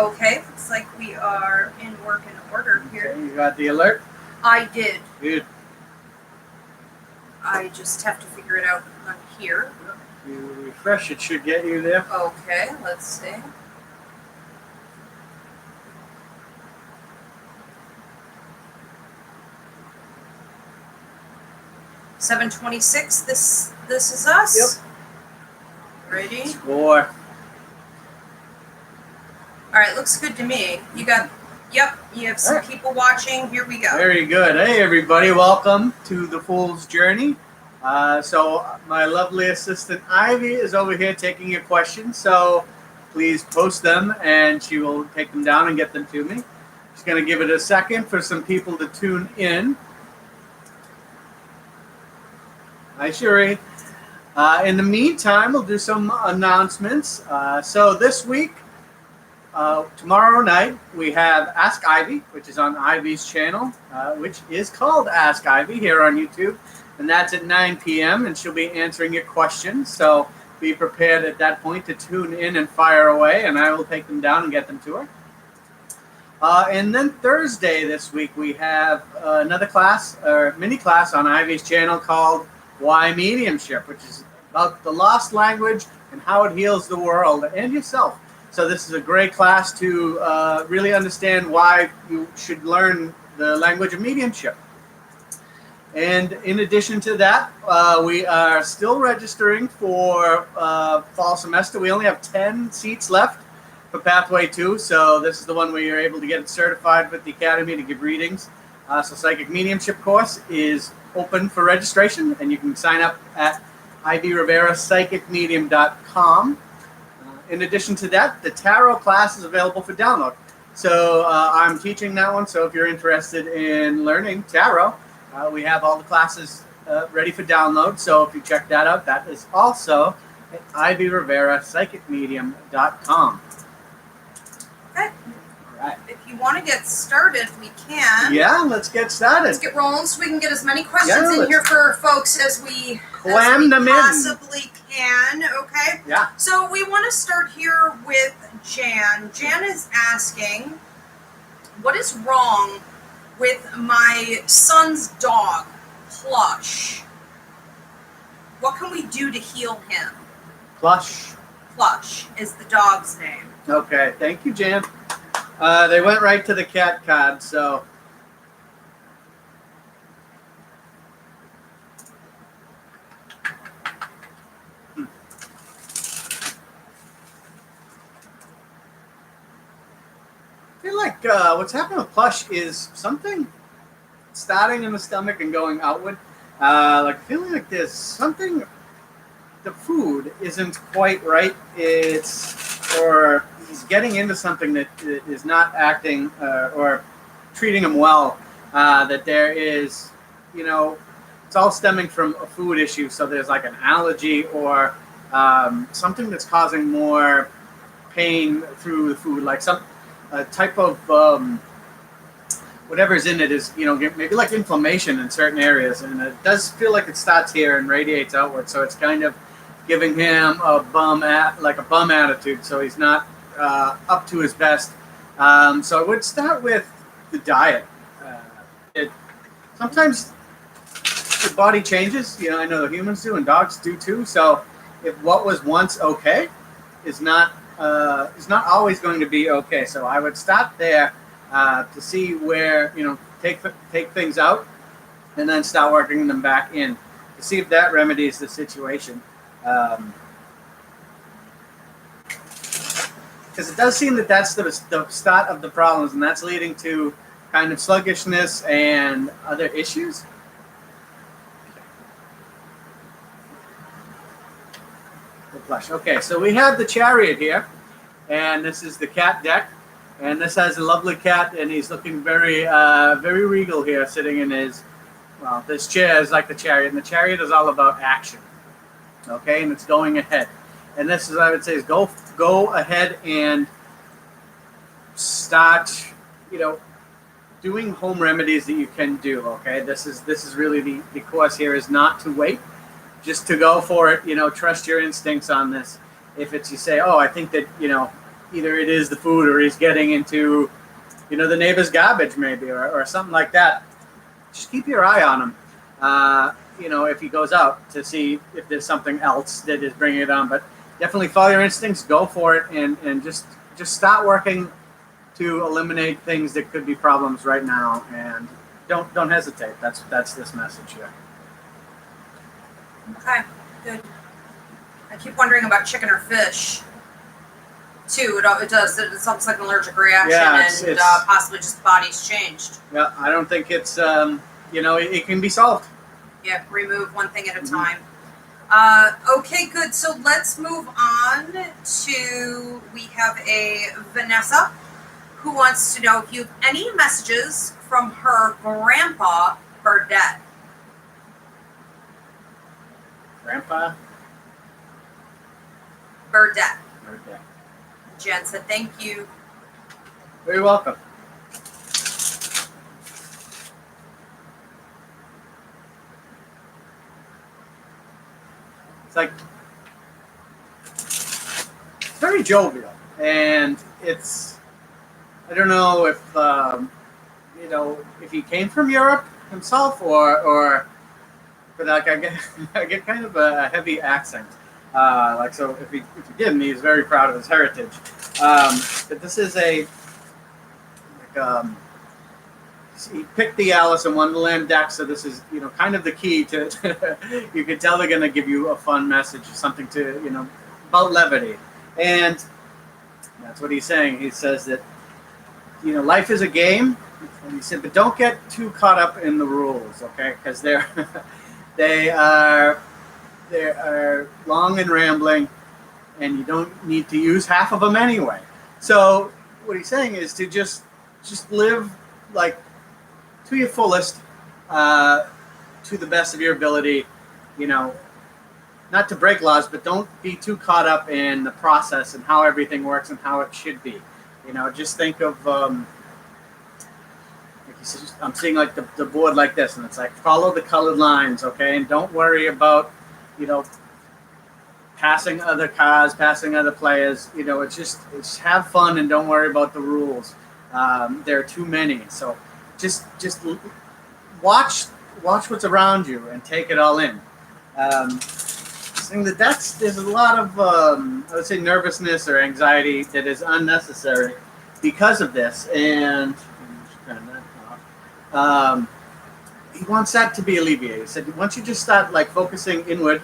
Okay, looks like we are in working order here. Okay, you got the alert? I did. Good. I just have to figure it out on here. You refresh, it should get you there. Okay, let's see. $726. This is us. Yep. Ready? Score. All right, looks good to me. You got, yep, you have some people watching. Here we go. Very good. Hey, everybody. Welcome to the Fool's Journey. So my lovely assistant, Ivy, is over here taking your questions. So please post them, and she will take them down and get them to me. Just going to give it a second for some people to tune in. Hi, Sherry. In the meantime, we'll do some announcements. So this week, tomorrow night, we have Ask Ivy, which is on Ivy's channel, which is called Ask Ivy here on YouTube. And that's at 9 p.m. and she'll be answering your questions. So be prepared at that point to tune in and fire away, and I will take them down and get them to her. And then Thursday this week, we have another class, or mini class on Ivy's channel called Why Mediumship, which is about the lost language and how it heals the world and yourself. So this is a great class to really understand why you should learn the language of mediumship. And in addition to that, we are still registering for fall semester. We only have 10 seats left for Pathway 2. So this is the one where you're able to get certified with the Academy to give readings. So Psychic Mediumship course is open for registration, and you can sign up at IvyRiveraPsychicMedium.com. In addition to that, the tarot class is available for download. So I'm teaching that one. So if you're interested in learning tarot, we have all the classes ready for download. So if you check that out, that is also at IvyRiveraPsychicMedium.com. Okay. All right. If you want to get started, we can. Yeah, let's get started. Let's get rolling so we can get as many questions in here for folks as we possibly can. Okay? Yeah. So we want to start here with Jan. Jan is asking, what is wrong with my son's dog, Plush? What can we do to heal him? Plush. Plush is the dog's name. Okay, thank you, Jan. They went right to the cat card, so. I feel like what's happening with Plush is something starting in the stomach and going outward. Like feeling like there's something, the food isn't quite right. Or he's getting into something that is not acting or treating him well. That there is, it's all stemming from a food issue. So there's like an allergy or something that's causing more pain through the food, like some type of whatever's in it is, maybe like inflammation in certain areas. And it does feel like it starts here and radiates outward. So it's kind of giving him a bum attitude. So he's not up to his best. So I would start with the diet. Sometimes the body changes. I know the humans do and dogs do too. So if what was once okay is not always going to be okay. So I would stop there to see where, take things out and then start working them back in to see if that remedies the situation. Because it does seem that that's the start of the problems, and that's leading to kind of sluggishness and other issues. Okay, so we have the Chariot here, and this is the cat deck, and this has a lovely cat, and he's looking very, very regal here, sitting in his, this chair is like the Chariot, and the Chariot is all about action, okay, and it's going ahead, and this is, I would say, is go ahead and start, doing home remedies that you can do, okay, this is really the course here is not to wait. Just to go for it, trust your instincts on this. If it's you say, oh, I think that, either it is the food or he's getting into, the neighbor's garbage maybe, or something like that. Just keep your eye on him. If he goes out to see if there's something else that is bringing it on. But definitely follow your instincts, go for it, and just start working to eliminate things that could be problems right now, and don't hesitate. That's this message here. Okay, good. I keep wondering about chicken or fish too. It's almost like an allergic reaction, and possibly just the body's changed. Yeah, I don't think it's it can be solved. Yeah, remove one thing at a time. Okay, good. So let's move on to, we have a Vanessa who wants to know if you have any messages from her grandpa, Burdett. Grandpa? Burdett. Burdett. Jen said thank you. Very welcome. It's like very jovial, and it's, I don't know if if he came from Europe himself or but like I get kind of a heavy accent. So if he didn't, he's very proud of his heritage. But this is he picked the Alice in Wonderland deck, so this is kind of the key to. You can tell they're going to give you a fun message, something to about levity, and that's what he's saying. He says that life is a game, and he said, but don't get too caught up in the rules, okay? Because they are long and rambling, and you don't need to use half of them anyway. So what he's saying is to just live like to your fullest, to the best of your ability, not to break laws, but don't be too caught up in the process and how everything works and how it should be. Just think of, like he says, I'm seeing like the board like this, and it's like follow the colored lines, okay, and don't worry about, passing other cars, passing other players. It's just have fun and don't worry about the rules. There are too many, so just watch what's around you and take it all in. Saying there's a lot of I would say nervousness or anxiety that is unnecessary because of this, and he wants that to be alleviated. He said once you just start like focusing inward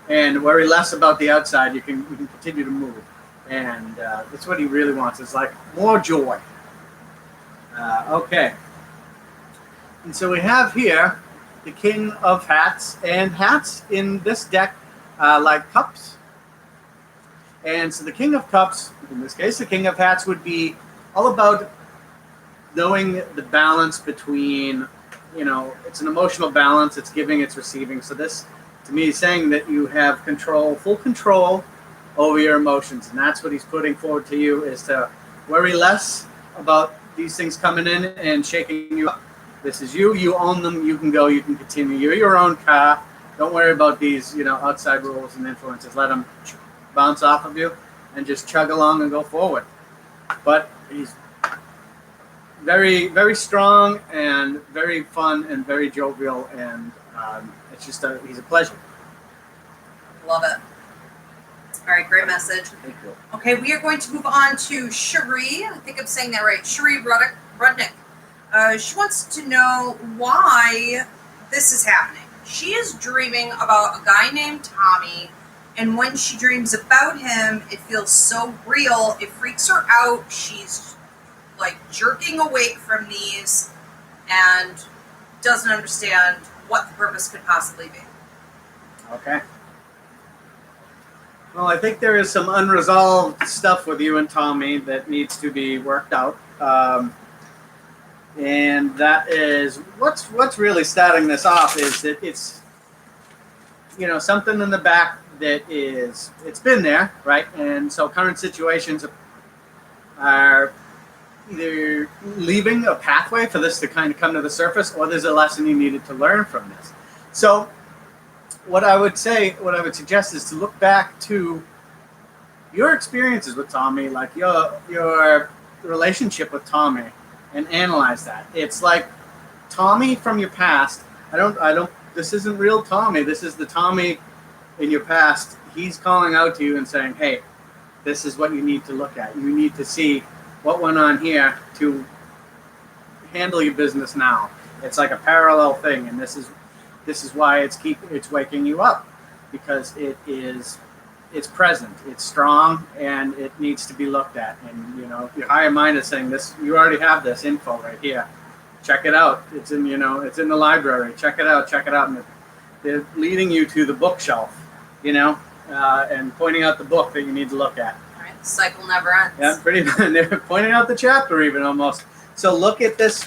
and worry less about the outside, you can continue to move, and that's what he really wants. It's like more joy. Okay, and so we have here the King of Hats, and hats in this deck like cups. And so the King of Cups, in this case, the King of Hats, would be all about knowing the balance between, it's an emotional balance, it's giving, it's receiving. So this, to me, is saying that you have full control over your emotions. And that's what he's putting forward to you, is to worry less about these things coming in and shaking you up. This is you own them, you can go, you can continue. You're your own car. Don't worry about these, outside rules and influences. Let them bounce off of you and just chug along and go forward. But he's very, very strong and very fun and very jovial, and it's just he's a pleasure. Love it. All right, great message. Thank you. Okay, we are going to move on to Cherie. I think I'm saying that right. Cherie Rudnick. She wants to know why this is happening. She is dreaming about a guy named Tommy, and when she dreams about him, it feels so real. It freaks her out. She's like jerking awake from these and doesn't understand what the purpose could possibly be. Okay. Well, I think there is some unresolved stuff with you and Tommy that needs to be worked out. And that is what's really starting this off is that it's something in the back that it's been there, right? And so current situations are either leaving a pathway for this to kind of come to the surface, or there's a lesson you needed to learn from this. So what I would suggest is to look back to your experiences with Tommy, like your relationship with Tommy, and analyze that. It's like Tommy from your past. I don't. This isn't real Tommy. This is the Tommy in your past. He's calling out to you and saying, "Hey, this is what you need to look at. You need to see what went on here to handle your business now." It's like a parallel thing, and this is why it's waking you up, because it's present, it's strong, and it needs to be looked at. And your higher mind is saying, this, you already have this info right here. Check it out. It's in it's in the library. Check it out. And they're leading you to the bookshelf, and pointing out the book that you need to look at. All right, the cycle never ends. Yeah, pretty much. They're pointing out the chapter even almost. So look at this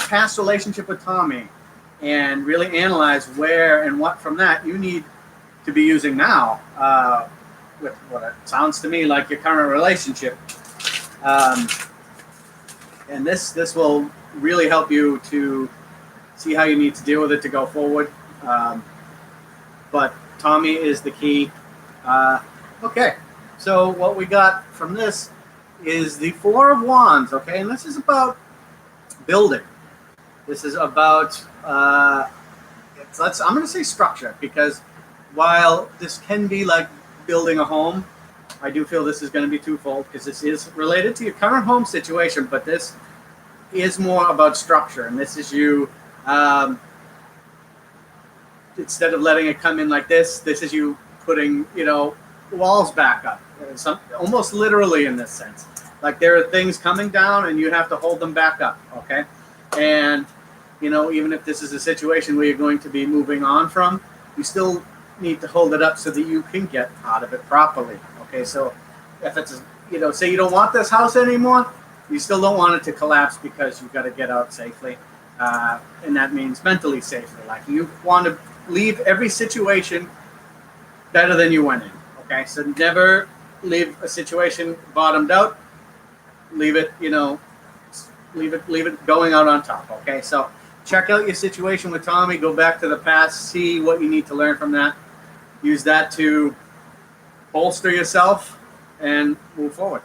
past relationship with Tommy and really analyze where and what from that you need to be using now, with what it sounds to me like your current relationship. And this will really help you to see how you need to deal with it to go forward. But Tommy is the key. Okay, so what we got from this is the Four of Wands, okay? And this is about building. This is about, I'm going to say structure, because while this can be like building a home, I do feel this is going to be twofold, because this is related to your current home situation, but this is more about structure. And this is you, instead of letting it come in like this is you putting, walls back up. Almost literally in this sense. Like there are things coming down and you have to hold them back up, okay? And, even if this is a situation where you're going to be moving on from, you still need to hold it up so that you can get out of it properly, okay? So if it's, say you don't want this house anymore, you still don't want it to collapse because you've got to get out safely. And that means mentally safely. Like you want to leave every situation better than you went in, okay? So never leave a situation bottomed out. Leave it, leave it going out on top, okay? So check out your situation with Tommy. Go back to the past. See what you need to learn from that. Use that to bolster yourself and move forward.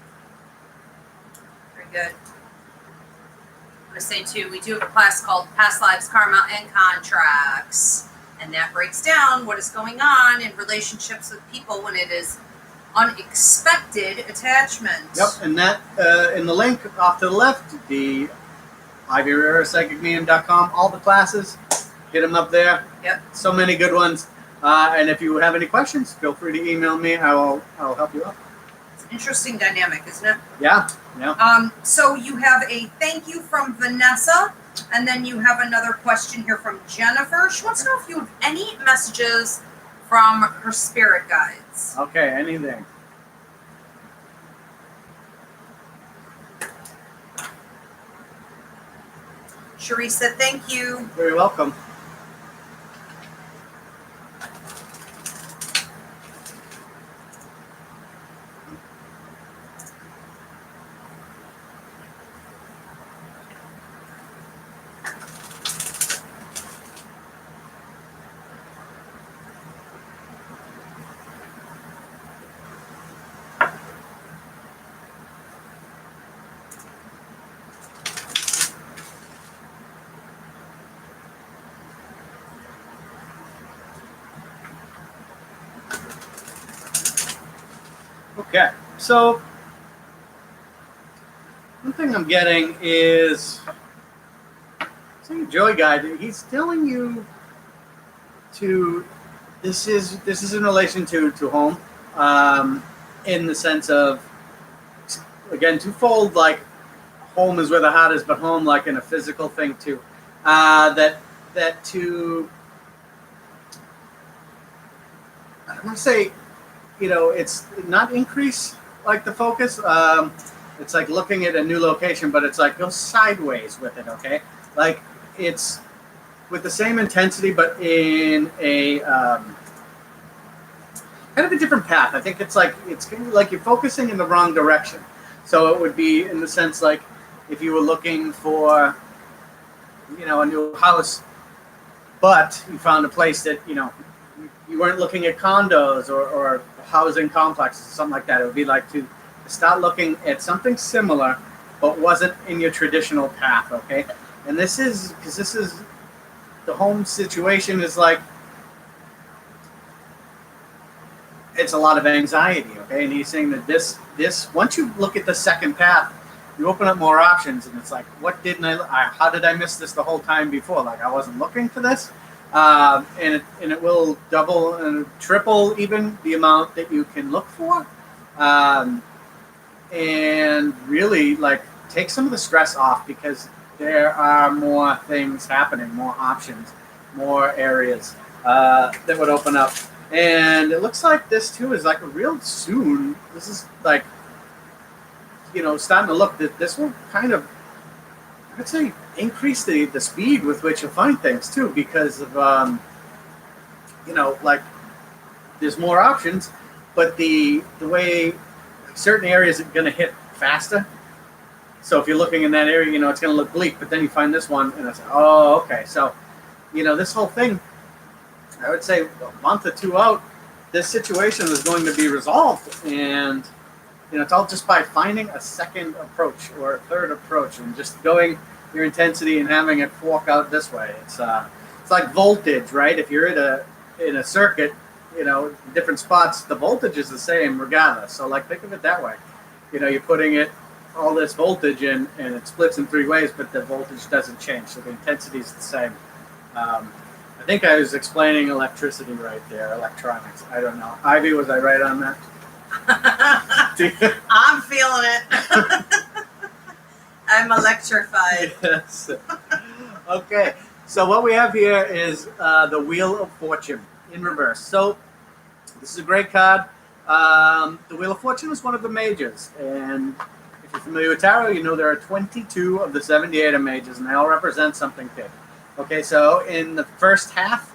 Very good. I want to say, too, we do have a class called Past Lives, Karma, and Contracts. And that breaks down what is going on in relationships with people when it is unexpected attachment. Yep, and that in the link off to the left, the IvyRiveraPsychicMedium.com, all the classes, get them up there. Yep. So many good ones. And if you have any questions, feel free to email me. I'll help you out. It's an interesting dynamic, isn't it? Yeah. So you have a thank you from Vanessa, and then you have another question here from Jennifer. She wants to know if you have any messages from her spirit guides. Okay, anything. Cherie said thank you. You're welcome. Okay, so one thing I'm getting is, Joy Guide, he's telling you to, this is in relation to home, in the sense of, again, twofold, like home is where the heart is, but home like in a physical thing too. That to, I want to say, it's not increase like the focus. It's like looking at a new location, but it's like go sideways with it, okay? Like it's with the same intensity, but in a kind of a different path. I think it's kind of like you're focusing in the wrong direction. So it would be in the sense like if you were looking for, a new house, but you found a place that, you weren't looking at condos or housing complexes or something like that. It would be like to start looking at something similar, but wasn't in your traditional path. Okay, and this is because this is the home situation is like it's a lot of anxiety. Okay, and he's saying that this once you look at the second path, you open up more options, and it's like, what didn't how did I miss this the whole time before? Like I wasn't looking for this. And it will double and triple even the amount that you can look for, and really like take some of the stress off, because there are more things happening, more options, more areas that would open up. And it looks like this too is like a real soon. This is like, starting to look that this will kind of, I'd say, increase the speed with which you'll find things too, because of like there's more options, but the way certain areas are going to hit faster. So if you're looking in that area, it's going to look bleak, but then you find this one and it's, oh, okay. So this whole thing, I would say a month or two out, this situation is going to be resolved, and it's all just by finding a second approach or a third approach and just going your intensity and having it fork out this way. It's like voltage, right? If you're in a circuit, different spots, the voltage is the same regardless. So like think of it that way. You're putting all this voltage in, and it splits in three ways, but the voltage doesn't change, so the intensity is the same. I think I was explaining electricity right there, electronics. I don't know. Ivy, was I right on that? I'm feeling it. I'm electrified. Yes. Okay. So what we have here is the Wheel of Fortune in reverse. So this is a great card. The Wheel of Fortune is one of the majors, and if you're familiar with tarot, you know there are 22 of the 78 majors, and they all represent something big. Okay, so in the first half,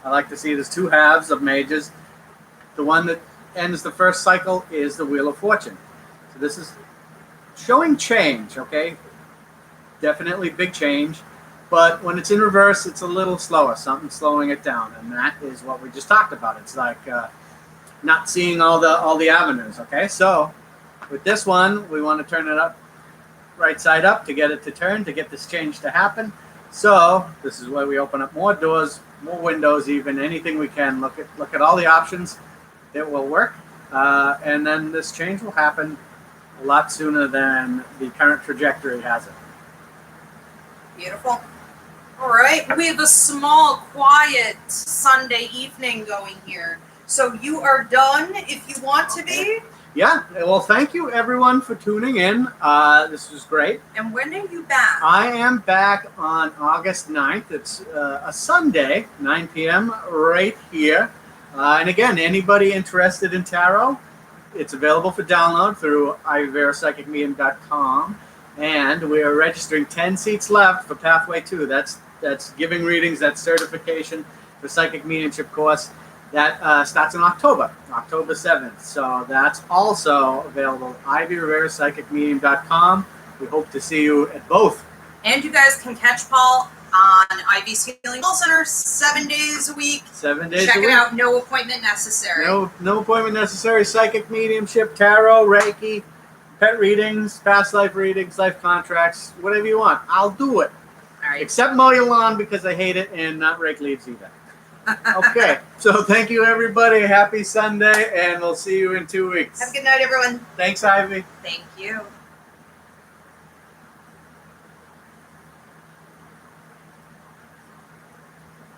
I like to see there's two halves of majors. The one that ends the first cycle is the Wheel of Fortune. So this is showing change, okay? Definitely big change. But when it's in reverse, it's a little slower. Something's slowing it down, and that is what we just talked about. It's like not seeing all the avenues, okay? So with this one, we want to turn it up, right side up, to get it to turn, to get this change to happen. So this is where we open up more doors, more windows, even anything we can. Look at all the options that will work, and then this change will happen a lot sooner than the current trajectory has it. Beautiful. All right, we have a small, quiet Sunday evening going here. So you are done if you want to be. Yeah, well, thank you everyone for tuning in. This was great. And when are you back? I am back on August 9th. It's a Sunday, 9 p.m. right here. And again, anybody interested in tarot, it's available for download through ivyverapsychicmedium.com. And we are registering 10 seats left for Pathway 2. That's giving readings, that's certification for Psychic Mediumship course. That starts in October 7th. So that's also available at ivyverapsychicmedium.com. We hope to see you at both. And you guys can catch Paul on Ivy's Healing Call Center 7 days a week. 7 days Check a week. it out. No appointment necessary. No appointment necessary. Psychic mediumship, tarot, Reiki, pet readings, past life readings, life contracts, whatever you want. I'll do it. All right. Except mow your lawn because I hate it, and not rake leaves either. Okay, so thank you everybody. Happy Sunday, and we'll see you in 2 weeks. Have a good night, everyone. Thanks, Ivy. Thank you.